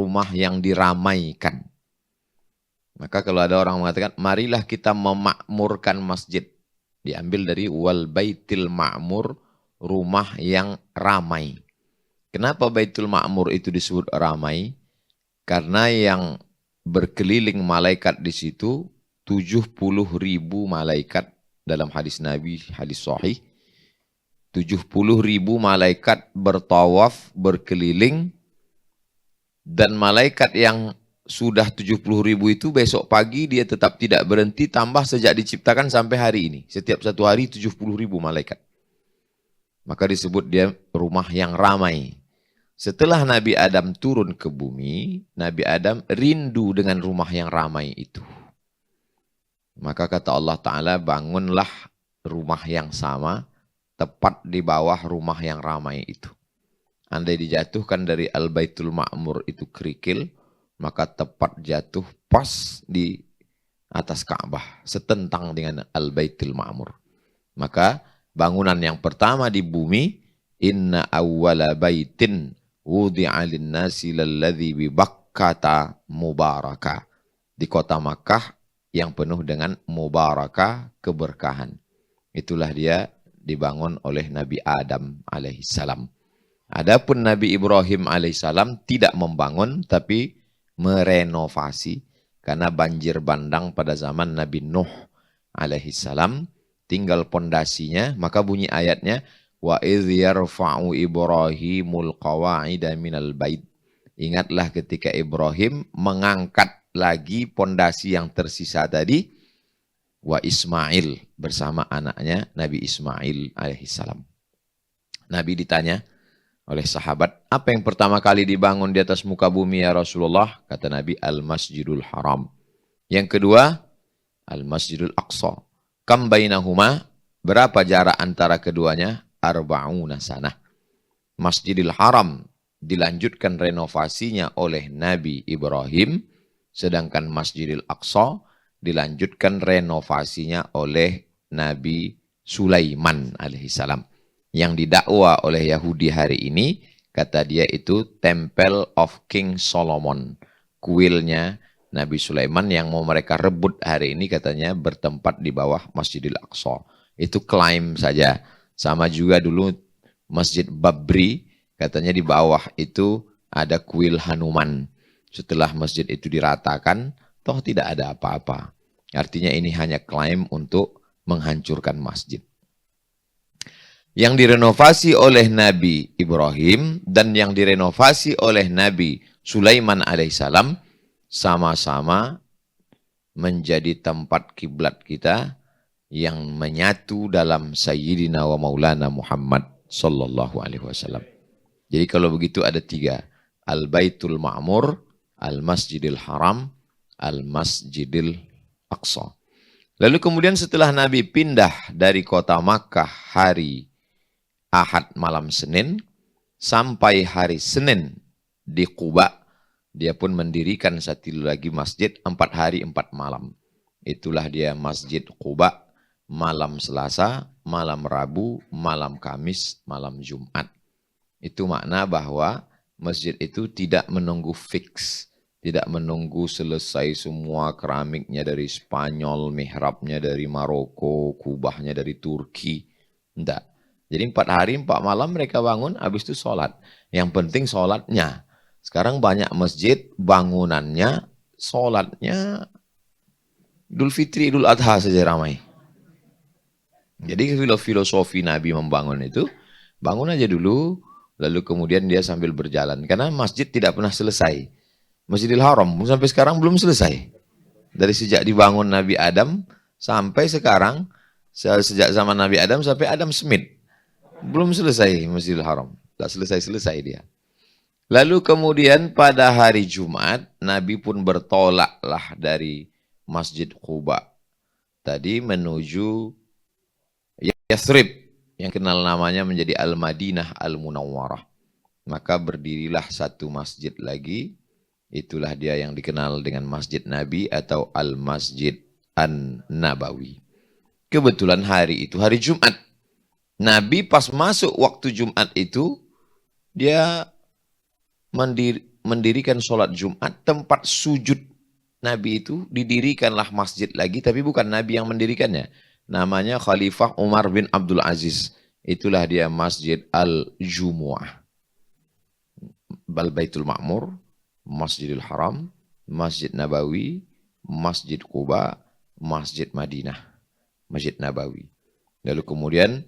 rumah yang diramaikan. Maka kalau ada orang mengatakan, marilah kita memakmurkan masjid. Diambil dari wal baitil ma'mur, rumah yang ramai. Kenapa Baitul Ma'mur itu disebut ramai? Karena yang berkeliling malaikat di situ 70.000 malaikat dalam hadis Nabi, hadis sahih. 70.000 malaikat bertawaf, berkeliling, dan malaikat yang sudah 70.000 itu besok pagi dia tetap tidak berhenti, tambah sejak diciptakan sampai hari ini. Setiap satu hari 70.000 malaikat. Maka disebut dia rumah yang ramai. Setelah Nabi Adam turun ke bumi, Nabi Adam rindu dengan rumah yang ramai itu. Maka kata Allah Ta'ala, bangunlah rumah yang sama, tepat di bawah rumah yang ramai itu. Andai dijatuhkan dari Al-Baitul Ma'mur itu kerikil, maka tepat jatuh pas di atas Ka'bah, setentang dengan Al-Baitul Ma'mur. Maka bangunan yang pertama di bumi, inna awwala baitin wudi'a lin-nasi lalladzi bi Bakkata mubaraka. Di kota Makkah yang penuh dengan mubarakah, keberkahan. Itulah dia dibangun oleh Nabi Adam alaihissalam. Adapun Nabi Ibrahim alaihissalam tidak membangun tapi merenovasi karena banjir bandang pada zaman Nabi Nuh alaihissalam, tinggal pondasinya, maka bunyi ayatnya wa idz yarfa'u Ibrahimul qawa'ida minal bait. Ingatlah ketika Ibrahim mengangkat lagi pondasi yang tersisa tadi, wa Ismail bersama anaknya Nabi Ismail alaihissalam. Nabi ditanya oleh sahabat, apa yang pertama kali dibangun di atas muka bumi ya Rasulullah? Kata Nabi, Al-Masjidul Haram. Yang kedua, Al-Masjidul Aqsa. Kam bainahuma, berapa jarak antara keduanya? Arba'una sanah. Masjidil Haram dilanjutkan renovasinya oleh Nabi Ibrahim, sedangkan Masjidil Aqsa dilanjutkan renovasinya oleh Nabi Sulaiman alaihissalam. Yang didakwa oleh Yahudi hari ini, kata dia itu Temple of King Solomon. Kuilnya Nabi Sulaiman yang mau mereka rebut hari ini katanya bertempat di bawah Masjidil Aqsa. Itu klaim saja. Sama juga dulu Masjid Babri, katanya di bawah itu ada kuil Hanuman. Setelah masjid itu diratakan, toh tidak ada apa-apa. Artinya ini hanya klaim untuk menghancurkan masjid. Yang direnovasi oleh Nabi Ibrahim dan yang direnovasi oleh Nabi Sulaiman alaihissalam sama-sama menjadi tempat kiblat kita yang menyatu dalam Sayyidina wa Maulana Muhammad sallallahu alaihi wasallam. Jadi kalau begitu ada tiga. Al-Baitul Ma'mur, Al-Masjidil Haram, Al-Masjidil Aqsa. Lalu kemudian setelah Nabi pindah dari kota Makkah hari Ahad malam Senin, sampai hari Senin di Quba, dia pun mendirikan satu lagi masjid 4 hari 4 malam. Itulah dia Masjid Quba, malam Selasa, malam Rabu, malam Kamis, malam Jumat. Itu makna bahwa masjid itu tidak menunggu fix, tidak menunggu selesai semua keramiknya dari Spanyol, mihrabnya dari Maroko, kubahnya dari Turki. Tidak. Jadi 4 hari 4 malam mereka bangun, habis itu sholat. Yang penting sholatnya. Sekarang banyak masjid, bangunannya, sholatnya Idul Fitri, Idul Adha saja ramai. Jadi filosofi Nabi membangun itu, bangun aja dulu, lalu kemudian dia sambil berjalan. Karena masjid tidak pernah selesai. Masjidil Haram sampai sekarang belum selesai. Dari sejak dibangun Nabi Adam sampai sekarang, sejak zaman Nabi Adam sampai Adam Smith. Belum selesai Masjidil Haram. Tak selesai-selesai dia. Lalu kemudian pada hari Jumat, Nabi pun bertolaklah dari Masjid Quba tadi menuju Yathrib, yang kenal namanya menjadi Al-Madinah Al-Munawwarah. Maka berdirilah satu masjid lagi. Itulah dia yang dikenal dengan Masjid Nabi atau Al-Masjid An-Nabawi. Kebetulan hari itu hari Jumat. Nabi pas masuk waktu Jumat itu, dia mendirikan sholat Jumat, tempat sujud Nabi itu didirikanlah masjid lagi, tapi bukan Nabi yang mendirikannya. Namanya Khalifah Umar bin Abdul Aziz. Itulah dia Masjid Al-Jumu'ah. Baitul Ma'mur, Masjidil Haram, Masjid Nabawi, Masjid Quba, Masjid Madinah, Masjid Nabawi. Lalu kemudian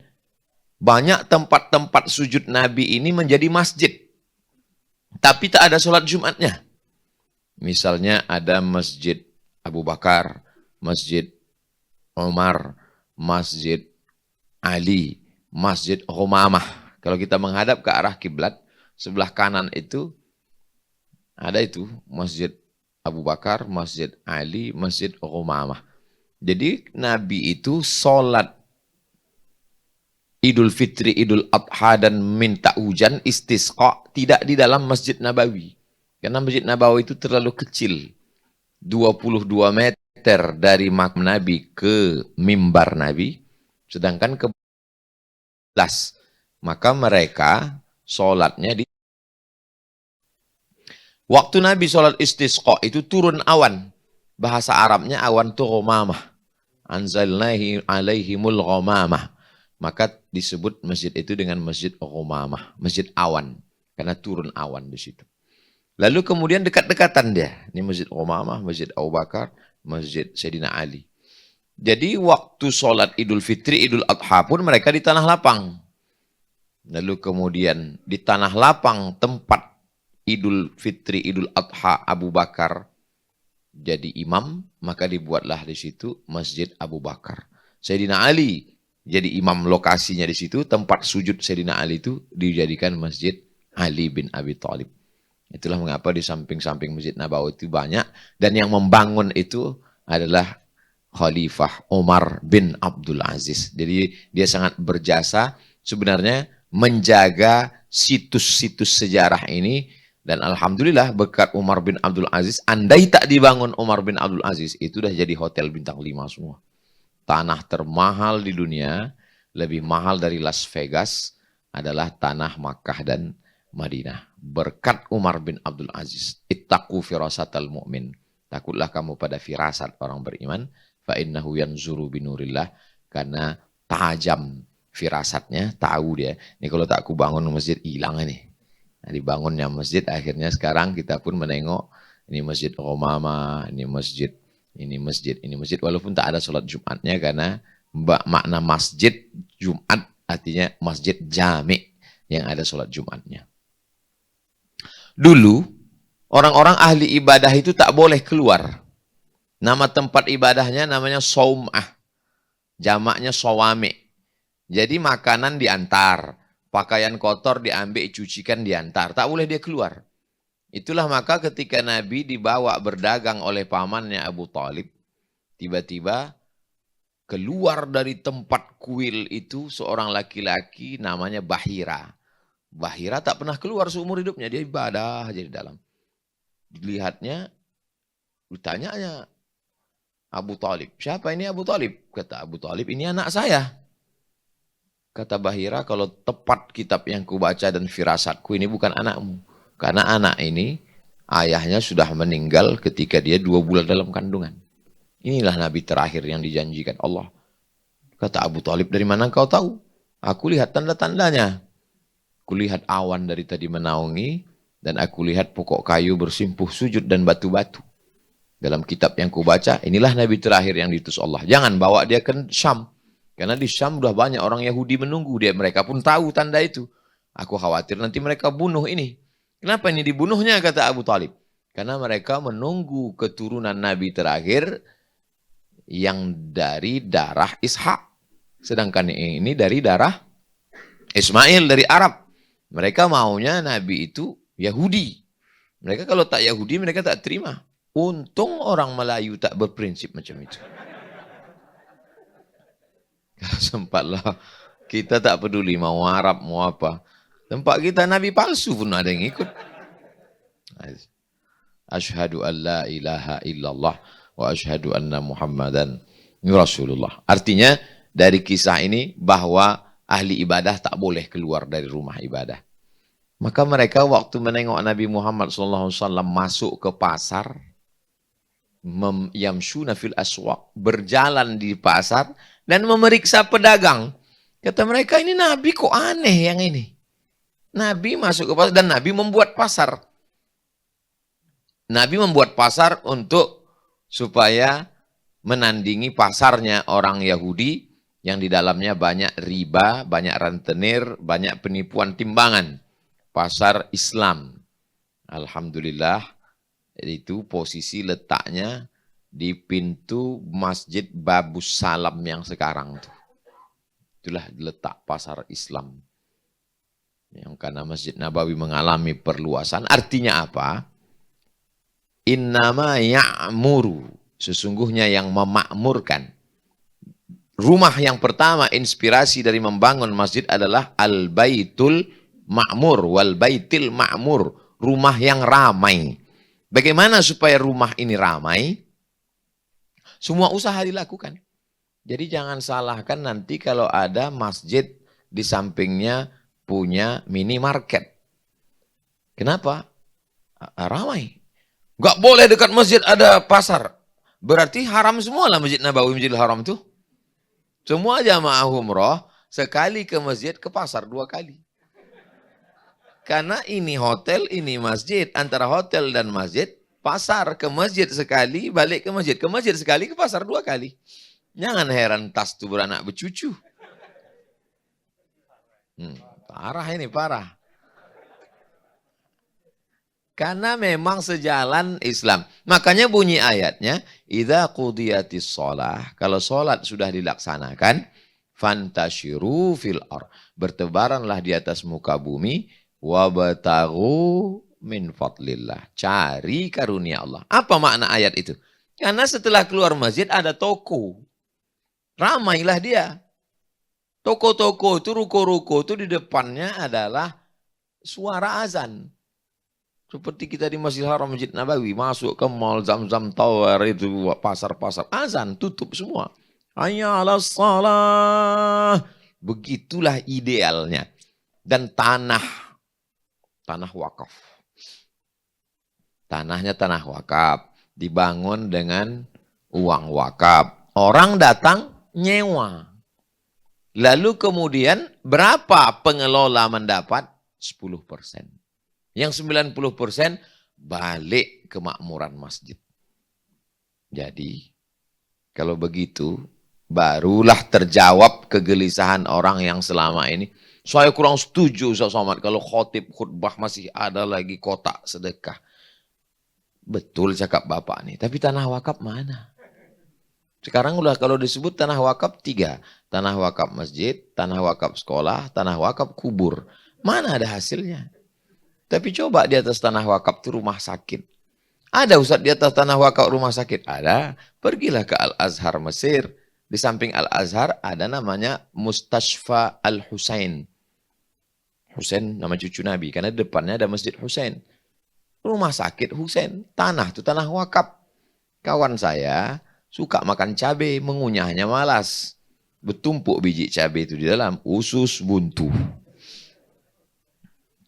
banyak tempat-tempat sujud Nabi ini menjadi masjid. Tapi tak ada sholat Jumatnya. Misalnya ada Masjid Abu Bakar, Masjid Umar, Masjid Ali, Masjid Humamah. Kalau kita menghadap ke arah kiblat, sebelah kanan itu ada itu Masjid Abu Bakar, Masjid Ali, Masjid Humamah. Jadi Nabi itu sholat Idul Fitri, Idul Adha dan minta hujan istisqa tidak di dalam Masjid Nabawi. Karena Masjid Nabawi itu terlalu kecil. 22 meter dari makam Nabi ke mimbar Nabi. Sedangkan ke 11. Maka mereka sholatnya di... Waktu Nabi sholat istisqa itu turun awan. Bahasa Arabnya awan itu ghamamah. Anzalnahi alaihimul ghamamah. Maka disebut masjid itu dengan Masjid Ghamamah, Masjid Awan. Karena turun awan di situ. Lalu kemudian dekat-dekatan dia. Ini Masjid Ghamamah, Masjid Abu Bakar, Masjid Sayyidina Ali. Jadi waktu sholat Idul Fitri, Idul Adha pun mereka di tanah lapang. Lalu kemudian di tanah lapang tempat Idul Fitri, Idul Adha Abu Bakar jadi imam, maka dibuatlah di situ Masjid Abu Bakar. Sayyidina Ali jadi imam, lokasinya di situ, tempat sujud Sayyidina Ali itu dijadikan Masjid Ali bin Abi Thalib. Itulah mengapa di samping-samping Masjid Nabawi itu banyak, dan yang membangun itu adalah Khalifah Umar bin Abdul Aziz. Jadi dia sangat berjasa sebenarnya menjaga situs-situs sejarah ini, dan alhamdulillah berkat Umar bin Abdul Aziz, andai tak dibangun Umar bin Abdul Aziz, itu dah jadi hotel bintang 5 semua. Tanah termahal di dunia, lebih mahal dari Las Vegas, adalah tanah Makkah dan Madinah. Berkat Umar bin Abdul Aziz. Ittaqu firasatal mu'min. Takutlah kamu pada firasat orang beriman. Fa innahu yanzuru binurillah. Karena tajam firasatnya, tahu dia. Ini kalau tak aku bangun masjid, hilang ini. Nah, dibangunnya masjid, akhirnya sekarang kita pun menengok, ini Masjid Ghamamah, ini masjid, walaupun tak ada sholat Jumatnya, karena makna masjid Jumat artinya masjid jami yang ada sholat Jumatnya. Dulu orang-orang ahli ibadah itu tak boleh keluar. Nama tempat ibadahnya namanya saumah, jamaknya sawami. Jadi makanan diantar, pakaian kotor diambil, cucikan diantar, tak boleh dia keluar. Itulah maka ketika Nabi dibawa berdagang oleh pamannya Abu Thalib, tiba-tiba keluar dari tempat kuil itu seorang laki-laki namanya Bahira. Bahira tak pernah keluar seumur hidupnya, dia ibadah aja di dalam. Dilihatnya, ditanyanya Abu Thalib, siapa ini Abu Thalib? Kata Abu Thalib, ini anak saya. Kata Bahira, kalau tepat kitab yang kubaca dan firasatku, ini bukan anakmu. Karena anak ini, ayahnya sudah meninggal ketika dia 2 bulan dalam kandungan. Inilah Nabi terakhir yang dijanjikan Allah. Kata Abu Thalib, dari mana kau tahu? Aku lihat tanda-tandanya. Aku lihat awan dari tadi menaungi, dan aku lihat pokok kayu bersimpuh sujud dan batu-batu. Dalam kitab yang kubaca, inilah Nabi terakhir yang diutus Allah. Jangan bawa dia ke Syam. Karena di Syam sudah banyak orang Yahudi menunggu dia. Mereka pun tahu tanda itu. Aku khawatir nanti mereka bunuh ini. Kenapa ini dibunuhnya, kata Abu Thalib? Karena mereka menunggu keturunan Nabi terakhir yang dari darah Ishak. Sedangkan ini dari darah Ismail, dari Arab. Mereka maunya Nabi itu Yahudi. Mereka kalau tak Yahudi, mereka tak terima. Untung orang Melayu tak berprinsip macam itu. Kalau sempatlah, kita tak peduli mau Arab, mau apa. Tempat kita Nabi palsu pun ada yang ikut. Asyhadu an la ilaha illallah wa asyhadu anna Muhammadan Rasulullah. Artinya dari kisah ini bahwa ahli ibadah tak boleh keluar dari rumah ibadah. Maka mereka waktu menengok Nabi Muhammad SAW masuk ke pasar, yamshuna fil aswaq, berjalan di pasar dan memeriksa pedagang. Kata mereka, ini Nabi kok aneh yang ini. Nabi masuk ke pasar dan Nabi membuat pasar. Nabi membuat pasar untuk supaya menandingi pasarnya orang Yahudi yang di dalamnya banyak riba, banyak rentenir, banyak penipuan timbangan. Pasar Islam. Alhamdulillah, itu posisi letaknya di pintu Masjid Babus Salam yang sekarang tuh. Itulah letak pasar Islam. Yang karena Masjid Nabawi mengalami perluasan, artinya apa? Innama ya'muru, sesungguhnya yang memakmurkan. Rumah yang pertama inspirasi dari membangun masjid adalah Al-Baitul Ma'mur, wal Baitil Ma'mur, rumah yang ramai. Bagaimana supaya rumah ini ramai? Semua usaha dilakukan. Jadi jangan salahkan nanti kalau ada masjid di sampingnya punya minimarket. Kenapa? Ramai. Gak boleh dekat masjid ada pasar. Berarti haram semua lah Masjid Nabawi, Masjidil Haram itu. Semua jamaah umroh sekali ke masjid, ke pasar 2 kali. Karena ini hotel, ini masjid. Antara hotel dan masjid, pasar. Ke masjid sekali, balik ke masjid. Ke masjid sekali, ke pasar 2 kali. Jangan heran tas itu beranak bercucu. Parah ini, parah. Karena memang sejalan Islam. Makanya bunyi ayatnya, idza qudiyatis shalah, kalau salat sudah dilaksanakan, fantashiru fil ardh, bertebaranlah di atas muka bumi, wabtaghu min fadlillah, cari karunia Allah. Apa makna ayat itu? Karena setelah keluar masjid ada toko. Ramailah dia. Toko-toko itu, ruko-ruko itu di depannya adalah suara azan. Seperti kita di Masjidil Haram, Masjid Nabawi, masuk ke mall, Zam-Zam Tower, itu pasar-pasar, azan, tutup semua. Hayya 'alas shalah. Begitulah idealnya. Dan tanah wakaf. Tanahnya tanah wakaf. Dibangun dengan uang wakaf. Orang datang nyewa. Lalu kemudian berapa pengelola mendapat? 10%. Yang 90% balik ke makmuran masjid. Jadi kalau begitu barulah terjawab kegelisahan orang yang selama ini. Saya kurang setuju Ustaz Somad kalau khotib khutbah masih ada lagi kotak sedekah. Betul cakap Bapak nih, tapi tanah wakaf mana? Sekarang udah kalau disebut tanah wakaf 3. Tanah wakaf masjid, tanah wakaf sekolah, tanah wakaf kubur. Mana ada hasilnya? Tapi coba di atas tanah wakaf itu rumah sakit. Ada Ustaz di atas tanah wakaf rumah sakit? Ada. Pergilah ke Al-Azhar Mesir. Di samping Al-Azhar ada namanya Mustashfa Al-Husain. Husain nama cucu Nabi. Karena di depannya ada Masjid Husain. Rumah sakit Husain. Tanah itu tanah wakaf. Kawan saya suka makan cabai. Mengunyahnya malas. Bertumpuk biji cabai itu di dalam. Usus buntu.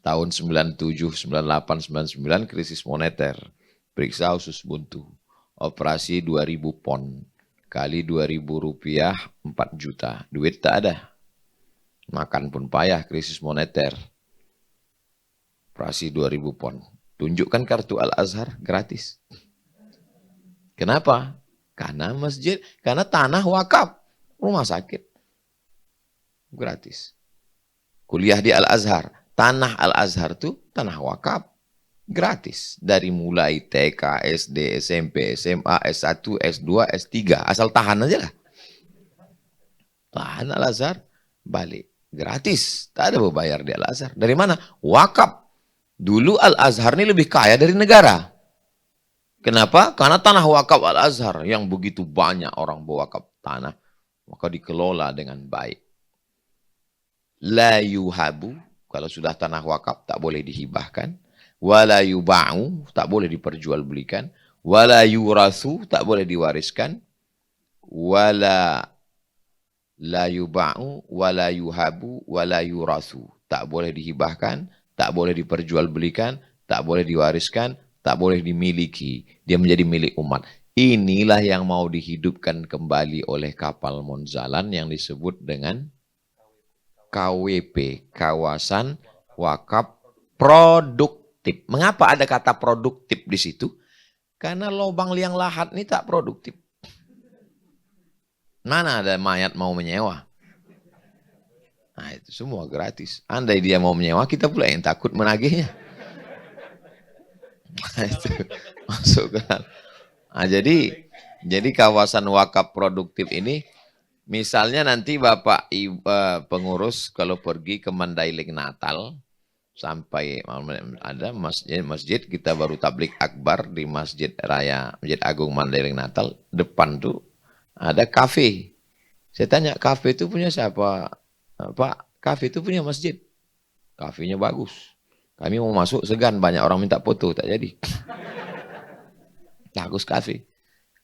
Tahun 97, 98, 99 krisis moneter. Periksa usus buntu. Operasi 2000 pon. Kali 2000 rupiah 4 juta. Duit tak ada. Makan pun payah krisis moneter. Operasi 2000 pon. Tunjukkan kartu Al-Azhar gratis. Kenapa? Karena masjid, karena tanah wakaf. Rumah sakit. Gratis. Kuliah di Al-Azhar. Tanah Al-Azhar itu tanah wakaf. Gratis. Dari mulai TK, SD, SMP, SMA, S1, S2, S3. Asal tahan aja lah. Tahan Al-Azhar, balik. Gratis. Tak ada berbayar di Al-Azhar. Dari mana? Wakaf. Dulu Al-Azhar ini lebih kaya dari negara. Kenapa? Karena tanah wakaf Al-Azhar yang begitu banyak orang berwakaf tanah. Maka dikelola dengan baik. La yuhabu. Kalau sudah tanah wakaf tak boleh dihibahkan. Wala yuba'u, tak boleh diperjualbelikan. Wala yurathu, tak boleh diwariskan. Wala la yuba'u, wala yuhabu, wala yurathu, tak boleh dihibahkan, tak boleh diperjualbelikan, tak boleh diwariskan, tak boleh dimiliki. Dia menjadi milik umat. Inilah yang mau dihidupkan kembali oleh kapal Monzalan yang disebut dengan KWP, Kawasan Wakaf Produktif. Mengapa ada kata produktif di situ? Karena lubang liang lahat ini tak produktif. Mana ada mayat mau menyewa? Nah itu semua gratis. Andai dia mau menyewa, kita pula yang takut menagihnya. Nah, itu masuk ke. Nah, jadi kawasan wakaf produktif ini, misalnya nanti Bapak Ibu, pengurus kalau pergi ke Mandailing Natal, sampai ada masjid kita baru tablik akbar di Masjid Agung Mandailing Natal, depan tuh ada kafe. Saya tanya, kafe itu punya siapa? Pak, kafe itu punya masjid. Kafenya bagus. Kami mau masuk segan, banyak orang minta foto, tak jadi. Bagus kafe.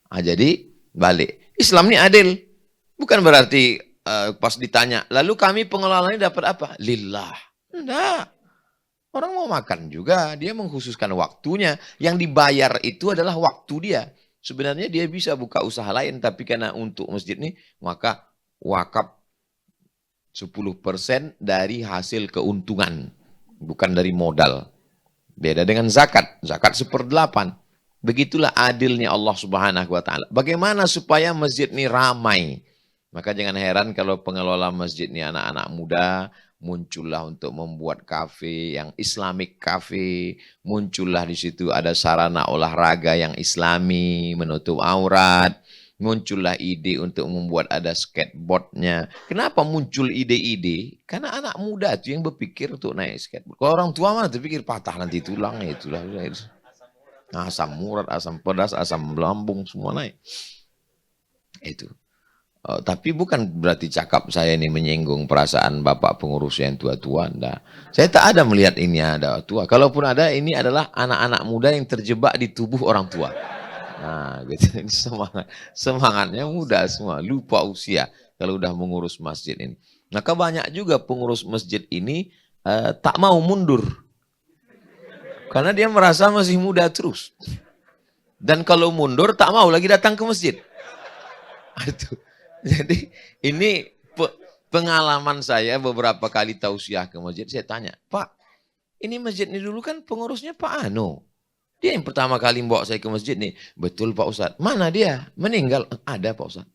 Nah, jadi balik. Islam ini adil. Bukan berarti pas ditanya, lalu kami pengelolanya dapat apa? Lillah. Enggak. Orang mau makan juga, dia mengkhususkan waktunya. Yang dibayar itu adalah waktu dia. Sebenarnya dia bisa buka usaha lain, tapi karena untuk masjid ini, maka wakaf 10% dari hasil keuntungan. Bukan dari modal. Beda dengan zakat. Zakat 1/8. Begitulah adilnya Allah Subhanahu wa Ta'ala. Bagaimana supaya masjid ini ramai? Maka jangan heran kalau pengelola masjid ini anak-anak muda, muncullah untuk membuat kafe yang Islamic cafe, muncullah di situ ada sarana olahraga yang Islami, menutup aurat, muncullah ide untuk membuat ada skateboardnya. Kenapa muncul ide-ide? Karena anak muda itu yang berpikir untuk naik skateboard. Kalau orang tua mana terpikir patah nanti tulangnya, itulah. Asam urat, asam pedas, asam lambung semua naik. Itu. Tapi bukan berarti cakap saya ini menyinggung perasaan bapak pengurus yang tua-tua. Enggak. Saya tak ada melihat ini ada tua. Kalaupun ada, ini adalah anak-anak muda yang terjebak di tubuh orang tua. Nah, gitu. Ini semangatnya muda semua, lupa usia kalau udah mengurus masjid ini. Maka banyak juga pengurus masjid ini tak mau mundur. Karena dia merasa masih muda terus. Dan kalau mundur tak mau lagi datang ke masjid. Itu. Jadi ini pengalaman saya beberapa kali tausiah ke masjid. Saya tanya, Pak, ini masjid ini dulu kan pengurusnya Pak Ano. Dia yang pertama kali bawa saya ke masjid nih. Betul Pak Ustadz. Mana dia? Meninggal. Ada Pak Ustadz.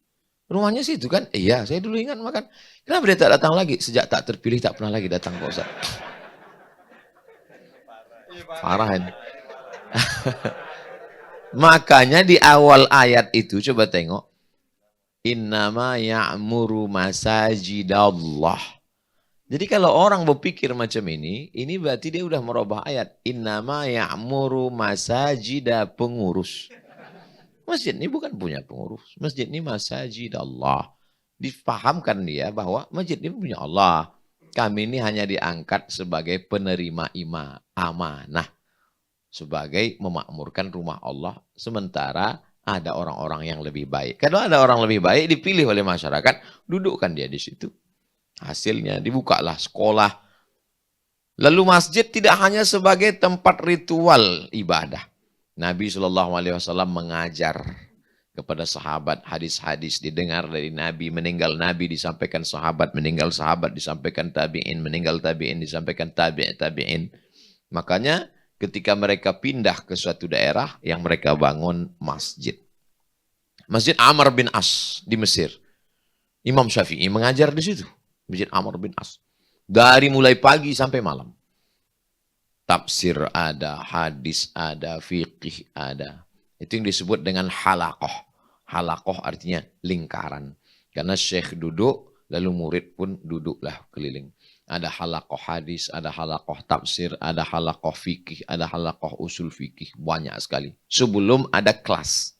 Rumahnya situ kan? Iya, saya dulu ingat makan. Kenapa dia tak datang lagi? Sejak tak terpilih tak pernah lagi datang Pak Ustadz. Parah ini. Makanya di awal ayat itu coba tengok. Innama ya'muru masajidallah. Jadi kalau orang berpikir macam ini berarti dia udah merubah ayat. Innama ya'muru masajida pengurus. Masjid ini bukan punya pengurus. Masjid ini masajidallah. Difahamkan dia bahwa masjid ini punya Allah. Kami ini hanya diangkat sebagai penerima amanah. Sebagai memakmurkan rumah Allah. Sementara ada orang-orang yang lebih baik. Kalau ada orang lebih baik dipilih oleh masyarakat, dudukkan dia di situ. Hasilnya dibukalah sekolah. Lalu masjid tidak hanya sebagai tempat ritual ibadah. Nabi SAW mengajar kepada sahabat hadis-hadis didengar dari Nabi, meninggal Nabi disampaikan sahabat, meninggal sahabat disampaikan tabi'in, meninggal tabi'in disampaikan tabi'in. Makanya ketika mereka pindah ke suatu daerah yang mereka bangun masjid. Masjid Amr bin As di Mesir. Imam Syafi'i mengajar di situ. Masjid Amr bin As. Dari mulai pagi sampai malam. Tafsir ada, hadis ada, fiqih ada. Itu yang disebut dengan halaqah. Halaqah artinya lingkaran. Karena syekh duduk, lalu murid pun duduklah keliling. Ada halaqah hadis, ada halaqah tafsir, ada halaqah fikih, ada halaqah usul fikih. Banyak sekali. Sebelum ada kelas.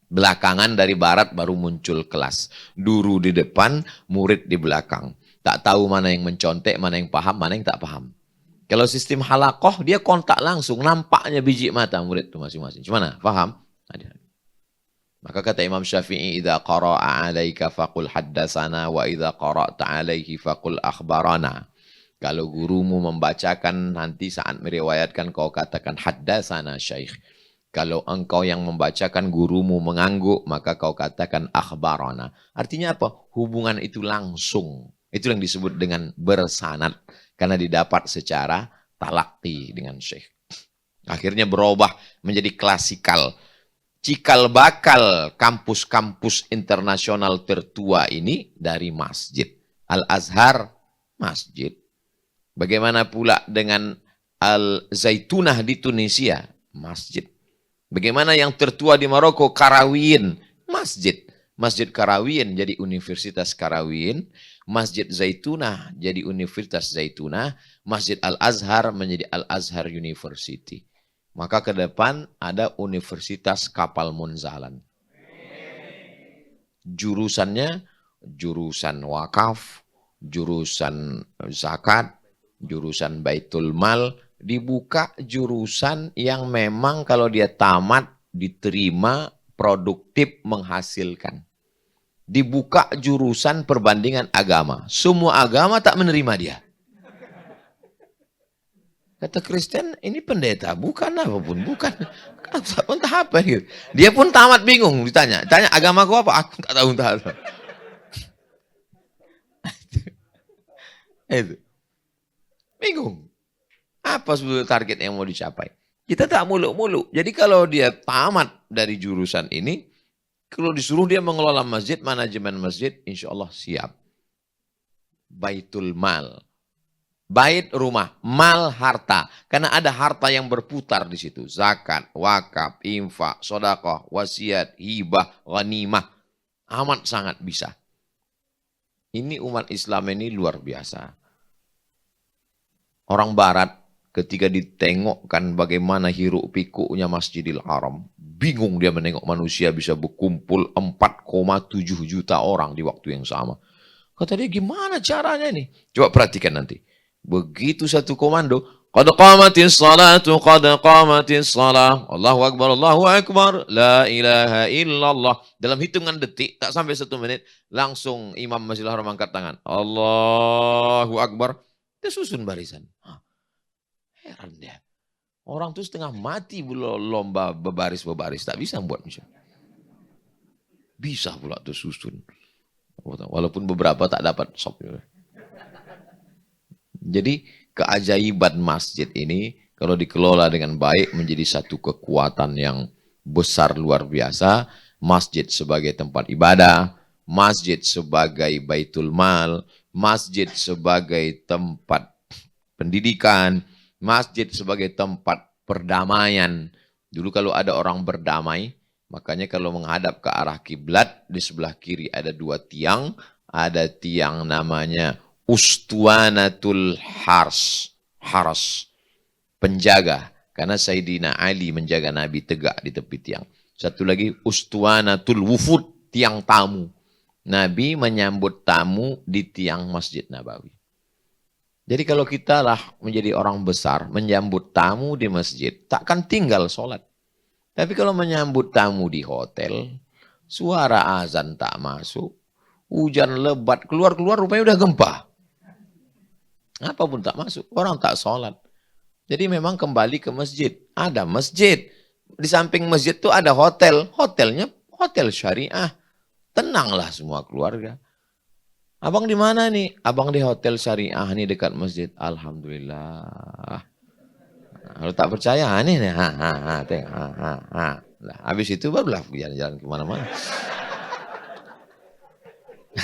Belakangan dari barat baru muncul kelas. Guru di depan, murid di belakang. Tak tahu mana yang mencontek, mana yang paham, mana yang tak paham. Kalau sistem halaqah, dia kontak langsung. Nampaknya biji mata murid itu masing-masing. Gimana? Paham? Ada. Maka kata Imam Syafi'i, idza qara'a 'alaika faqul haddatsana wa idza qara'ta 'alaihi faqul akhbarana. Kalau gurumu membacakan, nanti saat meriwayatkan kau katakan haddatsana syaikh. Kalau engkau yang membacakan gurumu mengangguk, maka kau katakan akhbarana. Artinya apa? Hubungan itu langsung. Itu yang disebut dengan bersanad. Karena didapat secara talaqi dengan syekh. Akhirnya berubah menjadi klasikal. Cikal bakal kampus-kampus internasional tertua ini dari masjid. Al-Azhar, masjid. Bagaimana pula dengan Al-Zaitunah di Tunisia? Masjid. Bagaimana yang tertua di Maroko? Qarawiyyin. Masjid. Masjid Qarawiyyin jadi Universitas Qarawiyyin. Masjid Zaitunah jadi Universitas Zaitunah. Masjid Al-Azhar menjadi Al-Azhar University. Maka ke depan ada Universitas Kapal Munzalan. Jurusannya, jurusan wakaf, jurusan zakat, jurusan Baitul Mal, dibuka jurusan yang memang kalau dia tamat, diterima, produktif, menghasilkan. Dibuka jurusan perbandingan agama. Semua agama tak menerima dia. Kata Kristen, ini pendeta, bukan apapun, bukan. Entah apa gitu. Dia pun tamat bingung, ditanya. Tanya, agama gua apa? Aku tak tahu, entah. Itu. Bingung. Apa sebetulnya target yang mau dicapai? Kita tak muluk-muluk. Jadi kalau dia tamat dari jurusan ini, kalau disuruh dia mengelola masjid, manajemen masjid, insya Allah siap. Baitul Mal. Bait rumah, mal harta. Karena ada harta yang berputar di situ. Zakat, wakaf, infak, sedekah, wasiat, hibah, ghanimah. Amat sangat bisa. Ini umat Islam ini luar biasa. Orang barat ketika ditengokkan bagaimana hiruk pikuknya Masjidil Haram, bingung dia menengok manusia bisa berkumpul 4,7 juta orang di waktu yang sama. Kata dia, gimana caranya ini? Coba perhatikan nanti. Begitu satu komando, qad qamatis salatu, qad qamatis salah, Allahu Akbar, Allahu Akbar, la ilaha illallah. Dalam hitungan detik, tak sampai 1 menit, langsung Imam Masjidil Haram angkat tangan. Allahu Akbar. Dia susun barisan. Heran dia. Orang tuh setengah mati lomba berbaris-berbaris. Tak bisa buat misalnya. Bisa pula tuh susun. Walaupun beberapa tak dapat sop. Jadi keajaiban masjid ini kalau dikelola dengan baik menjadi satu kekuatan yang besar luar biasa. Masjid sebagai tempat ibadah, masjid sebagai baitul mal, masjid sebagai tempat pendidikan, masjid sebagai tempat perdamaian. Dulu kalau ada orang berdamai, makanya kalau menghadap ke arah kiblat, di sebelah kiri ada 2 tiang, ada tiang namanya Ustuanatul Haras, penjaga. Karena Sayyidina Ali menjaga Nabi tegak di tepi tiang. Satu lagi Ustuanatul Wufud, tiang tamu. Nabi menyambut tamu di tiang Masjid Nabawi. Jadi kalau kita lah menjadi orang besar, menyambut tamu di masjid, takkan tinggal sholat. Tapi kalau menyambut tamu di hotel, suara azan tak masuk, hujan lebat, keluar-keluar rupanya udah gempa. Apapun tak masuk, orang tak sholat. Jadi memang kembali ke masjid. Ada masjid. Di samping masjid itu ada hotel. Hotelnya hotel syariah. Tenanglah semua keluarga. Abang di mana nih? Abang di hotel syariah nih dekat masjid. Alhamdulillah. Kalau tak percaya, nih. Nah, habis itu barulah jalan-jalan kemana-mana.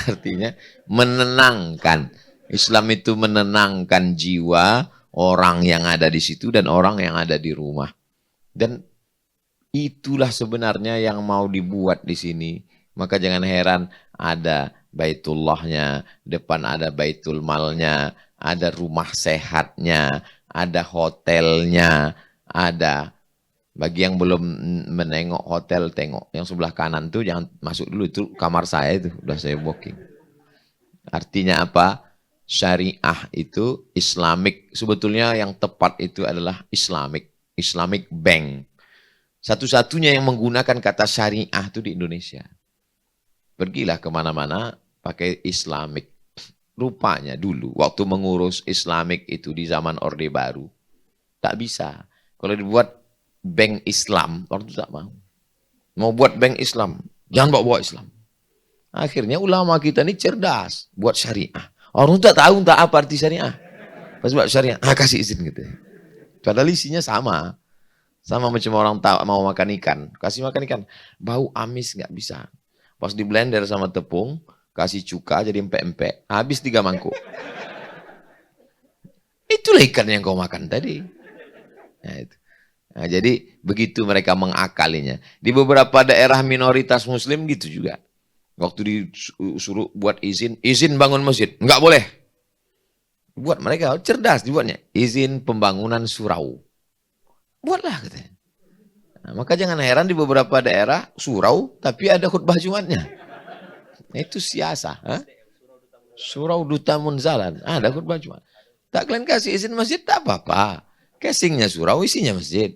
Artinya menenangkan. Islam itu menenangkan jiwa orang yang ada di situ dan orang yang ada di rumah. Dan itulah sebenarnya yang mau dibuat di sini. Maka jangan heran ada Baitullahnya, depan ada Baitul Malnya, ada rumah sehatnya, ada hotelnya, ada. Bagi yang belum menengok hotel, tengok. Yang sebelah kanan tuh jangan masuk dulu, itu kamar saya itu, udah saya booking. Artinya apa? Syariah itu Islamic, sebetulnya yang tepat itu adalah Islamic Bank. Satu-satunya yang menggunakan kata syariah itu di Indonesia. Pergilah kemana-mana pakai Islamic. rupanya dulu waktu mengurus Islamik itu di zaman Orde Baru, tak bisa. Kalau dibuat bank Islam, orang itu tak mau. Mau buat bank Islam, jangan bawa-bawa Islam. Akhirnya ulama kita ini cerdas, buat syariah. Orang tak tahu tak apa arti syariah. Pas buat syariah, kasih izin gitu. Padahal isinya sama. Sama macam orang tak mau makan ikan. Kasih makan ikan, bau amis nggak bisa. Pas di blender sama tepung, kasih cuka jadi empek-empek, habis 3 mangkuk. Itulah ikan yang kau makan tadi. Nah, itu. Nah, jadi begitu mereka mengakalinya. Di beberapa daerah minoritas muslim gitu juga. Waktu disuruh buat izin bangun masjid. Enggak boleh. Buat mereka cerdas dibuatnya. Izin pembangunan surau. Buatlah katanya. Nah, maka jangan heran di beberapa daerah surau tapi ada khutbah Jumatnya. Itu siasa. Surau Duta Munzalan. Ada khutbah Jumat. Tak kalian kasih izin masjid tak apa-apa. Casingnya surau isinya masjid.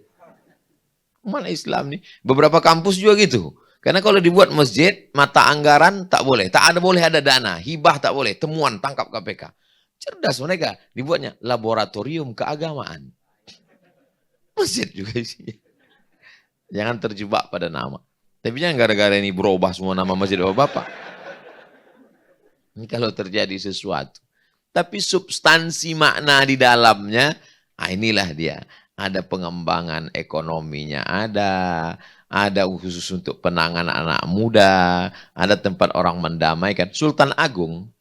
Mana Islam nih? Beberapa kampus juga gitu. Karena kalau dibuat masjid, mata anggaran tak boleh. Tak ada boleh ada dana. Hibah tak boleh. Temuan tangkap KPK. Cerdas mereka. Dibuatnya laboratorium keagamaan. Masjid juga isinya. Jangan terjebak pada nama. Tapi jangan gara-gara ini berubah semua nama masjid bapak-bapak. Ini kalau terjadi sesuatu. Tapi substansi makna di dalamnya, inilah dia. Ada pengembangan ekonominya, ada khusus untuk penanganan anak muda, ada tempat orang mendamaikan. Sultan Agung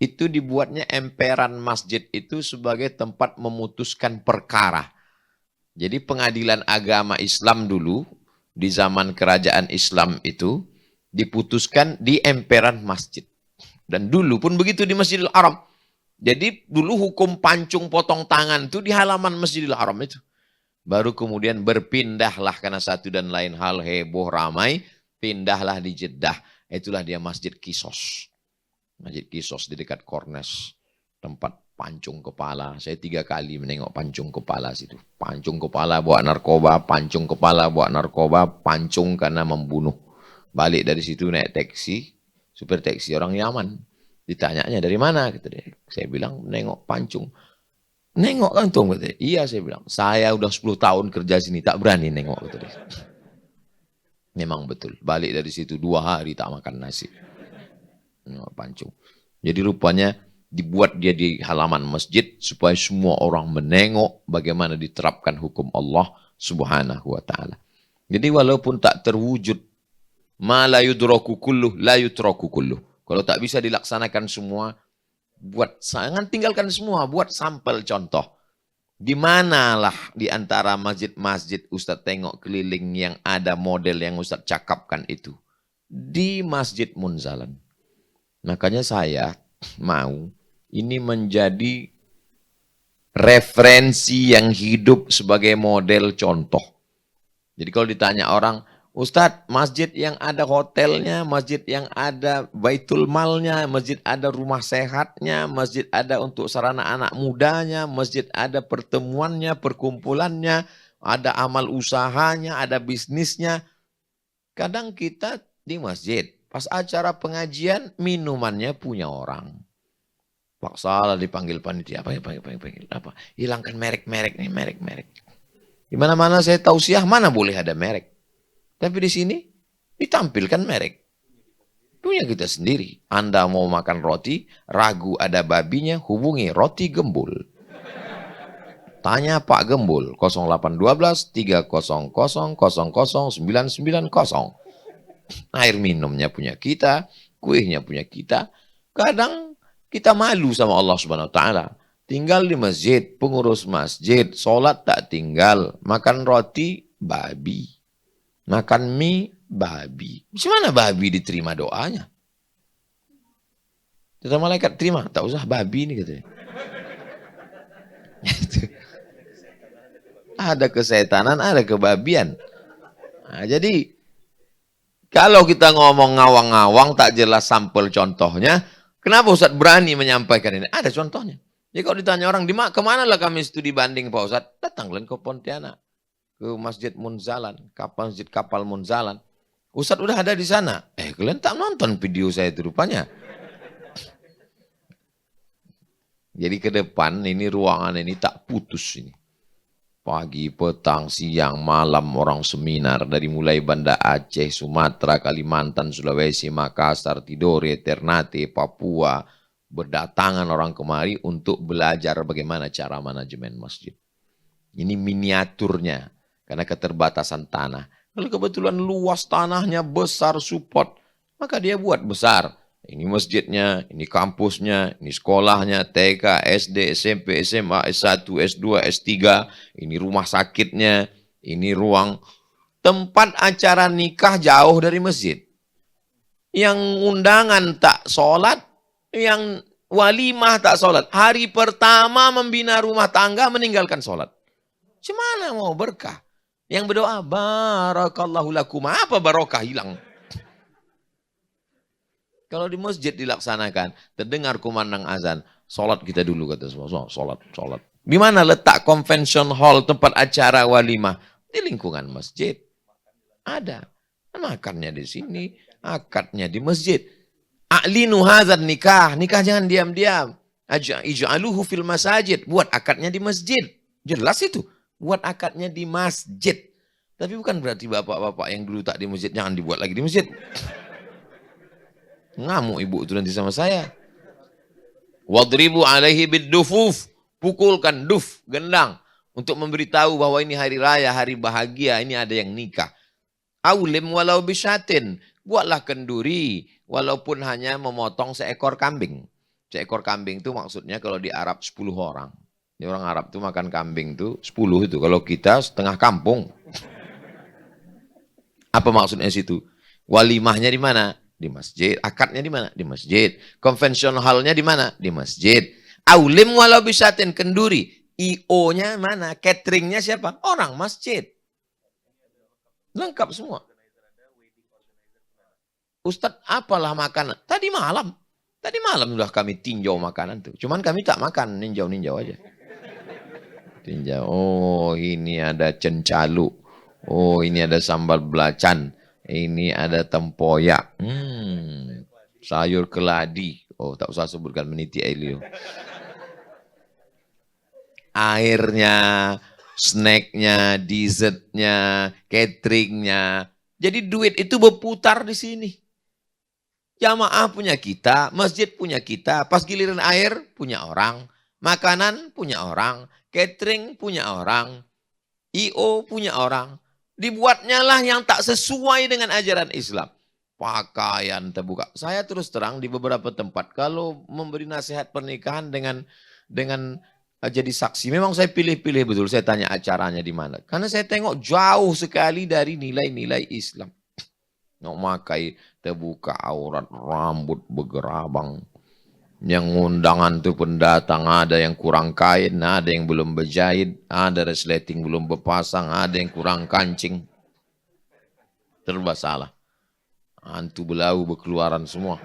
itu dibuatnya emperan masjid itu sebagai tempat memutuskan perkara. Jadi pengadilan agama Islam dulu, di zaman kerajaan Islam itu, diputuskan di emperan masjid. Dan dulu pun begitu di Masjidil Haram. Jadi dulu hukum pancung potong tangan itu di halaman Masjidil Haram itu. Baru kemudian berpindahlah karena satu dan lain hal heboh ramai, pindahlah di Jeddah. Itulah dia Masjid Kisos. Masjid Kisos di dekat Kornes. Tempat pancung kepala. Saya 3 kali menengok pancung kepala situ. Pancung kepala buat narkoba, pancung kepala buat narkoba, pancung karena membunuh. Balik dari situ naik taksi, supir taksi orang Yaman. Ditanyanya dari mana? Kata dia. Saya bilang menengok pancung. Nengok kan tuh, kata dia. Iya saya bilang. Saya udah 10 tahun kerja sini, tak berani nengok. Kata dia. Memang betul. Balik dari situ 2 hari tak makan nasi. Nengok pancung. Jadi rupanya dibuat dia di halaman masjid supaya semua orang menengok bagaimana diterapkan hukum Allah Subhanahu wa taala. Jadi walaupun tak terwujud ma la yudraku kulluh la yutraku kulluh. Kalau tak bisa dilaksanakan semua, jangan tinggalkan semua, buat sampel contoh. Di manalah di antara masjid-masjid Ustadz tengok keliling yang ada model yang Ustadz cakapkan itu? Di Masjid Munzalan. Makanya saya mau ini menjadi referensi yang hidup sebagai model contoh. Jadi kalau ditanya orang, Ustadz, masjid yang ada hotelnya, masjid yang ada baitul malnya, masjid ada rumah sehatnya, masjid ada untuk sarana anak mudanya, masjid ada pertemuannya, perkumpulannya, ada amal usahanya, ada bisnisnya. Kadang kita di masjid, pas acara pengajian, minumannya punya orang. Pak salah dipanggil panitia, panggil apa? Hilangkan merek-merek nih, merek-merek. Di mana-mana saya tausiah, mana boleh ada merek. Tapi di sini ditampilkan merek. Punya kita sendiri. Anda mau makan roti, ragu ada babinya, hubungi Roti Gembul. Tanya Pak Gembul, 0812 300 990. Air minumnya punya kita, kuihnya punya kita. Kadang kita malu sama Allah Subhanahu wa taala. Tinggal di masjid, pengurus masjid, sholat tak tinggal, makan roti babi. Makan mie babi. Gimana babi diterima doanya? Kata malaikat terima, tak usah babi ini katanya. Ada kesetanan, ada kebabian. Nah, jadi kalau kita ngomong ngawang-ngawang tak jelas sampel contohnya, kenapa Ustadz berani menyampaikan ini? Ada contohnya. Jadi kalau ditanya orang, kemana lah kami studi banding Pak Ustadz? Datang kalian ke Pontianak. Ke Masjid Munzalan, Masjid Kapal Munzalan. Ustadz udah ada di sana. Kalian tak nonton video saya itu rupanya. Jadi ke depan ini ruangan ini tak putus ini. Pagi, petang, siang, malam orang seminar dari mulai Banda Aceh, Sumatera, Kalimantan, Sulawesi, Makassar, Tidore, Ternate, Papua. Berdatangan orang kemari untuk belajar bagaimana cara manajemen masjid. Ini miniaturnya karena keterbatasan tanah. Kalau kebetulan luas tanahnya besar support, maka dia buat besar. Ini masjidnya, ini kampusnya, ini sekolahnya, TK, SD, SMP, SMA, S1, S2, S3, ini rumah sakitnya, ini ruang tempat acara nikah jauh dari masjid. Yang undangan tak sholat, yang walimah tak sholat. Hari pertama membina rumah tangga meninggalkan sholat. Cemana mau berkah? Yang berdoa, barakallahu lakum. Apa barokah hilang? Kalau di masjid dilaksanakan, terdengar kumandang azan, sholat kita dulu kata semua, sholat. Di mana letak convention hall tempat acara walimah? Di lingkungan masjid. Ada. Makannya di sini, akadnya di masjid. A'linu hadzal nikah, nikah jangan diam-diam. Ij'aluhu fil masajid, buat akadnya di masjid. Jelas itu, buat akadnya di masjid. Tapi bukan berarti bapak-bapak yang dulu tak di masjid jangan dibuat lagi di masjid. Ngamuk ibu itu nanti sama saya. Wadribu alaihi bid-dufuf. Pukulkan duf, gendang. Untuk memberitahu bahwa ini hari raya, hari bahagia, ini ada yang nikah. Aulim walau bisyatin. Buatlah kenduri, walaupun hanya memotong seekor kambing. Seekor kambing itu maksudnya kalau di Arab 10 orang. Di orang Arab itu makan kambing itu 10 itu. Kalau kita setengah kampung. Apa maksudnya situ? Walimahnya di mana? Di masjid. Akadnya di mana? Di masjid. Convention hall-nya di mana? Di masjid. Aulim walau bisatin, kenduri. IO-nya mana? Cateringnya siapa? Orang masjid. Lengkap semua. Ustadz, apalah makanan? Tadi malam sudah kami tinjau makanan tuh. Cuman kami tak makan, ninjau-ninjau aja. Tinjau. Oh, ini ada cencalu. Oh, ini ada sambal belacan. Ini ada tempoyak. Sayur keladi. Oh, tak usah sebutkan meniti Ailio. Airnya, snacknya, dessertnya, cateringnya. Jadi duit itu berputar di sini. Jamaah punya kita, masjid punya kita, pas giliran air punya orang, makanan punya orang, catering punya orang, IO punya orang. Dibuatnya lah yang tak sesuai dengan ajaran Islam. Pakaian terbuka. Saya terus terang di beberapa tempat kalau memberi nasihat pernikahan dengan jadi saksi. Memang saya pilih-pilih betul. Saya tanya acaranya di mana. Karena saya tengok jauh sekali dari nilai-nilai Islam. Nggak pakai terbuka aurat, rambut bergerabang. Yang undangan itu pendatang, ada yang kurang kain, ada yang belum berjahit, ada resleting belum berpasang, ada yang kurang kancing. Serba salah. Hantu belau berkeluaran semua.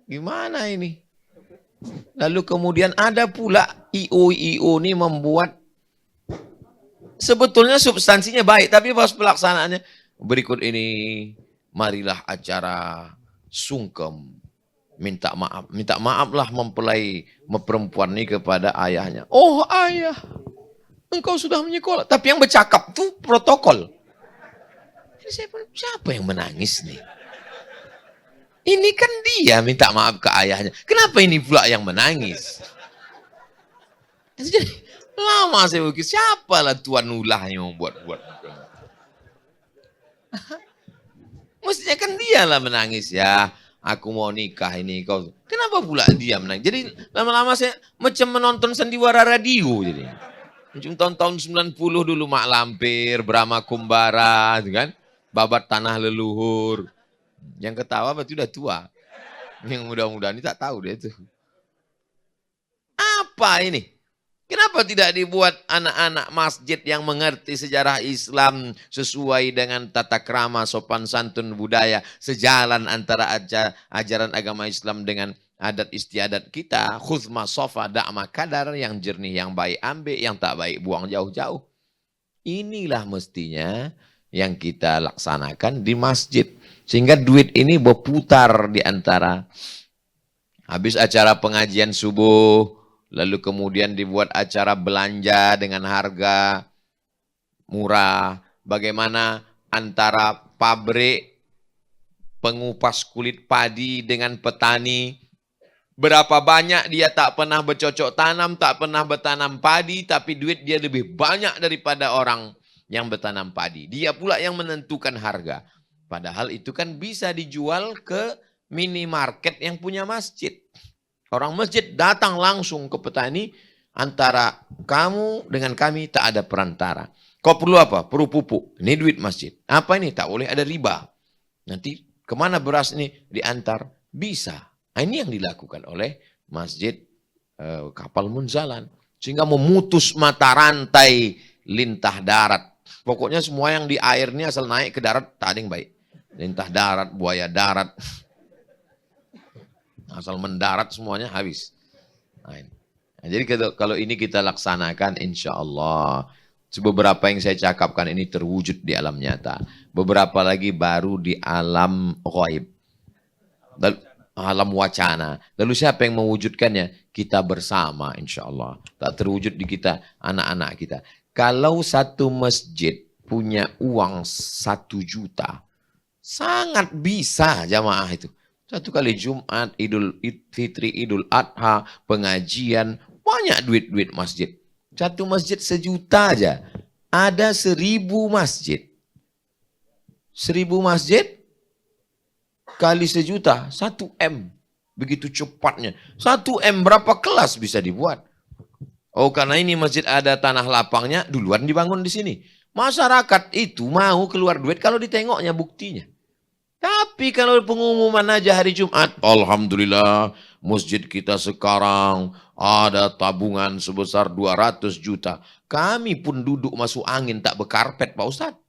Gimana ini? Lalu kemudian ada pula IO ini membuat sebetulnya substansinya baik, tapi pas pelaksanaannya berikut ini marilah acara sungkem. Minta maaflah mempelai perempuan ini kepada ayahnya. Oh ayah, engkau sudah menyekolah. Tapi yang bercakap tuh protokol. Jadi saya pun, siapa yang menangis nih? Ini kan dia minta maaf ke ayahnya. Kenapa ini pula yang menangis? Jadi lama saya pikir, siapalah Tuan Ulah yang membuat-buat. Mestinya kan dialah menangis ya. Aku mau nikah ini kau. Kenapa pula dia menang? Jadi lama-lama saya macam menonton sandiwara radio jadi. Macam tahun-tahun 90 dulu Mak Lampir, Brahma Kumbara, kan? Babat tanah leluhur. Yang ketawa berarti udah tua. Yang muda-muda ini tak tahu dia itu. Apa ini? Kenapa tidak dibuat anak-anak masjid yang mengerti sejarah Islam sesuai dengan tata krama, sopan santun, budaya, sejalan antara ajaran agama Islam dengan adat istiadat kita, khuzma sofa da'ma kadar, yang jernih, yang baik ambil, yang tak baik buang jauh-jauh. Inilah mestinya yang kita laksanakan di masjid. Sehingga duit ini berputar di antara Habis acara pengajian subuh, lalu kemudian dibuat acara belanja dengan harga murah. Bagaimana antara pabrik pengupas kulit padi dengan petani. Berapa banyak dia tak pernah bercocok tanam, tak pernah bertanam padi, tapi duit dia lebih banyak daripada orang yang bertanam padi. Dia pula yang menentukan harga. Padahal itu kan bisa dijual ke minimarket yang punya masjid. Orang masjid datang langsung ke petani, antara kamu dengan kami tak ada perantara. Kau perlu apa? Perlu pupuk. Ini duit masjid. Apa ini? Tak boleh ada riba. Nanti kemana beras ini diantar? Bisa. Nah, ini yang dilakukan oleh Masjid Kapal Munzalan. Sehingga memutus mata rantai lintah darat. Pokoknya semua yang di air ini asal naik ke darat tak ada yang baik. Lintah darat, buaya darat. Asal mendarat semuanya habis. Nah, jadi kalau ini kita laksanakan insya Allah. Beberapa yang saya cakapkan ini terwujud di alam nyata. Beberapa lagi baru di alam ghaib. Alam wacana. Lalu siapa yang mewujudkannya? Kita bersama insya Allah. Tak terwujud di kita, anak-anak kita. Kalau satu masjid punya uang 1 juta, sangat bisa jamaah itu. Satu kali Jumat, Idul Fitri, Idul Adha, pengajian, banyak duit-duit masjid. Satu masjid 1 juta aja. Ada 1.000 masjid. 1.000 masjid kali 1 juta, 1 M. Begitu cepatnya. 1 M berapa kelas bisa dibuat? Oh, karena ini masjid ada tanah lapangnya, duluan dibangun di sini. Masyarakat itu mau keluar duit kalau ditengoknya buktinya. Tapi kalau pengumuman aja hari Jumat, alhamdulillah masjid kita sekarang ada tabungan sebesar 200 juta. Kami pun duduk masuk angin tak berkarpet Pak Ustadz.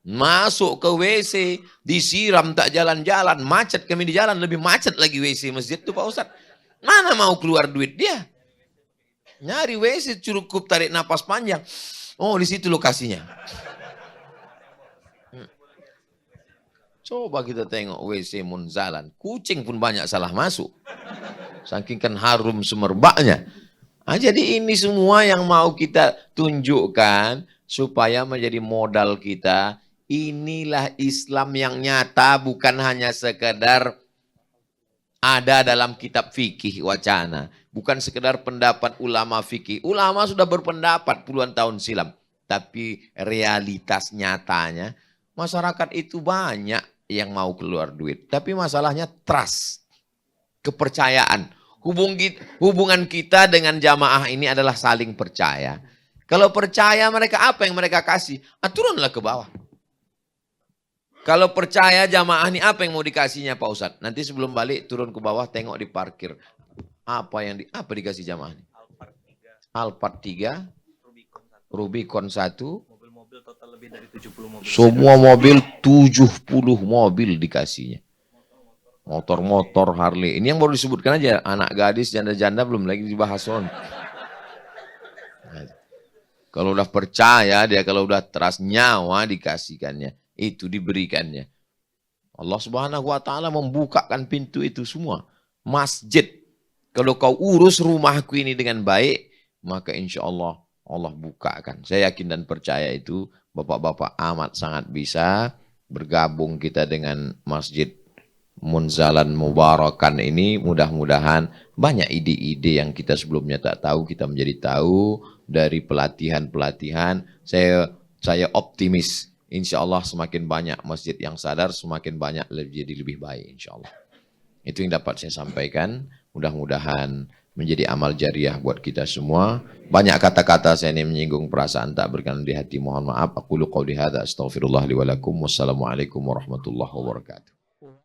Masuk ke WC, disiram tak jalan-jalan, macet kami di jalan, lebih macet lagi WC masjid itu Pak Ustadz. Mana mau keluar duit dia? Nyari WC cukup tarik napas panjang. Oh, di situ lokasinya. Coba kita tengok WC Munzalan, kucing pun banyak salah masuk. Saking kan harum semerbaknya. Nah, jadi ini semua yang mau kita tunjukkan supaya menjadi modal kita. Inilah Islam yang nyata, bukan hanya sekedar ada dalam kitab fikih wacana. Bukan sekedar pendapat ulama fikih. Ulama sudah berpendapat puluhan tahun silam. Tapi realitas nyatanya, masyarakat itu banyak yang mau keluar duit. Tapi masalahnya trust, kepercayaan. Hubungan kita dengan jamaah ini adalah saling percaya. Kalau percaya mereka, apa yang mereka kasih? Turunlah ke bawah. Kalau percaya jamaah ini apa yang mau dikasihnya Pak Ustadz? Nanti sebelum balik turun ke bawah tengok di parkir. Apa dikasih jamaah ini? Alphard 3, Rubicon 1. Mobil-mobil total lebih dari 70 mobil. Semua mobil 70 mobil dikasihnya. Motor-motor Harley. Ini yang baru disebutkan aja. Anak gadis, janda-janda belum lagi dibahas. Kalau udah percaya dia, kalau udah trust, nyawa dikasihkannya. Itu diberikannya. Allah Subhanahu wa taala membukakan pintu itu semua. Masjid. Kalau kau urus rumahku ini dengan baik, maka insya Allah Allah bukakan. Saya yakin dan percaya itu bapak-bapak amat sangat bisa bergabung kita dengan Masjid Munzalan Mubarakan ini. Mudah-mudahan banyak ide-ide yang kita sebelumnya tak tahu, kita menjadi tahu dari pelatihan-pelatihan. Saya optimis. Insya Allah semakin banyak masjid yang sadar, semakin banyak jadi lebih baik insya Allah. Itu yang dapat saya sampaikan. Mudah-mudahan menjadi amal jariah buat kita semua. Banyak kata-kata saya ini menyinggung perasaan tak berkenan di hati. Mohon maaf. Aku qouli hadza astaghfirullah li wa lakum. Wassalamualaikum warahmatullahi wabarakatuh.